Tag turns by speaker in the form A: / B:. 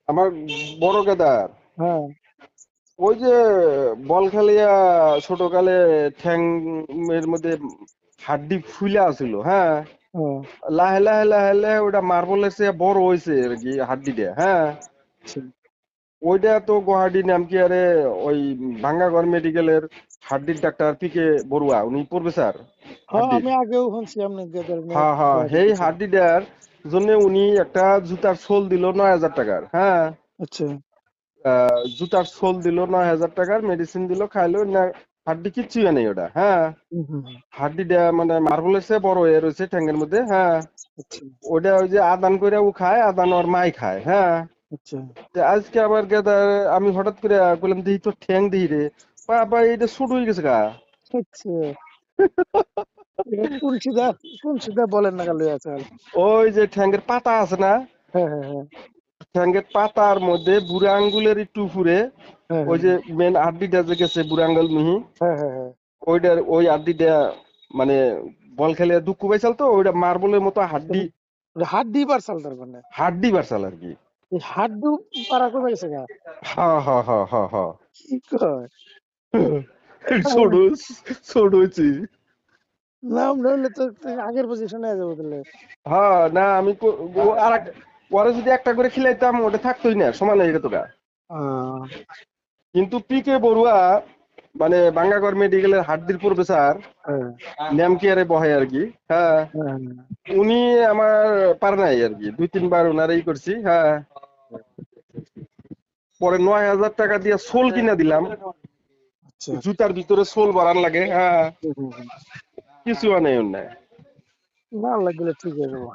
A: আমার বড় গেদার
B: হ্যাঁ।
A: ওই যে বল খেলিয়া ছোটকালে ঠ্যাং এর মধ্যে হাড্ডি ফুলা আছিল, হ্যাঁ।
B: হ্যাঁ।
A: লাহে লাহে লাহে লাহে ওটা মার্বলের চেয়ে বড় হয়েছে আর কি হাড্ডিটা, হ্যাঁ।
B: আচ্ছা।
A: ওইটা তো গুয়াহাটি নাম কি আরে ওই ভাঙ্গাগড় মেডিকেলের হাড্ডির ডাক্তার পিকে বড়ুয়া উনি প্রফেসর
B: হ্যাঁ,
A: হাড্ডির।
B: আমি আগেও শুনছি আপনি গেদার নিয়ে
A: হ্যাঁ হ্যাঁ, সেই
B: কিছু।
A: হাড্ডিটার জন্য উনি একটা জুতার সোল দিল 9,000 টাকার, হ্যাঁ।
B: আচ্ছা।
A: জুতার সোল দিল 9,000 টাকার, মেডিসিন দিল, খাইলো না। হাড্ডি কিচ্ছুই নেই ওটা, হ্যাঁ।
B: হুম হুম হুম।
A: হাড্ডিটা মানে মার্বলের চেয়ে বড় হয়ে রয়েছে ঠ্যাঙ্গের মধ্যে, হ্যাঁ।
B: আচ্ছা।
A: ওটা ওই যে আদান করে ও খায়, আদান ওর মাই খায়, হ্যাঁ।
B: আচ্ছা।
A: তো আজকে আবার গেদা আমি হঠাৎ করে বললাম দিই তো ঠ্যাং দিই রে, বাবা এটা ছোট হয়ে গেছে গা।
B: আচ্ছা, এটা কোন সিধা বলেন না কালো আছে।
A: ওই যে ঠ্যাঙ্গের পাতা আছে না,
B: হ্যাঁ হ্যাঁ হ্যাঁ।
A: ঠ্যাঙ্গের পাতার মধ্যে বুড়া আঙ্গুলের একটু উপরে
B: হ্যাঁ
A: ওই
B: হ্যাঁ
A: যে মেন আড্ডিটা যে গেছে বুড়া আঙ্গুল মিহি,
B: হ্যাঁ হ্যাঁ হ্যাঁ।
A: ওইটার ওই আড্ডিটা মানে বল খেলে দুঃখ পাইছাল তো ওইটা মার্বলের মতো হাড্ডি,
B: হাড্ডি পারছাল তার মানে,
A: হাড্ডি বাড়ছাল আর কি।
B: এই হাড্ডু পারা কমে গেছে গা।
A: হা হা হা হা হা।
B: কি কয়?
A: ছোট ছোট হয়েছি।
B: না নইলে তো আগের পজিশনে যাবো তাহলে।
A: হ্যাঁ না আমি আর পরে যদি একটা করে খিলাইতাম ওটা থাকতোই না, সমান হয়ে যেত গা।
B: আহ,
A: কিন্তু পিকে বড়ুয়া মানে বাঙ্গাগড় মেডিকেলের হাড্ডির প্রফেসর
B: হ্যাঁ
A: নাম কি আরে বহে আর কি, হ্যাঁ।
B: হ্যাঁ।
A: উনি আমার পার নাই আর কি, 2-3 বার ওনারই করছি, হ্যাঁ। পরে 9,000 টাকা দিয়ে সোল কিনা দিলাম,
B: আচ্ছা।
A: জুতার ভিতরে সোল ভরার লাগে, হ্যাঁ।
B: হুম, হুম, হুম।
A: কিছু নেই অন্যায়।
B: না লাগলে ঠিক হয়ে যাবো।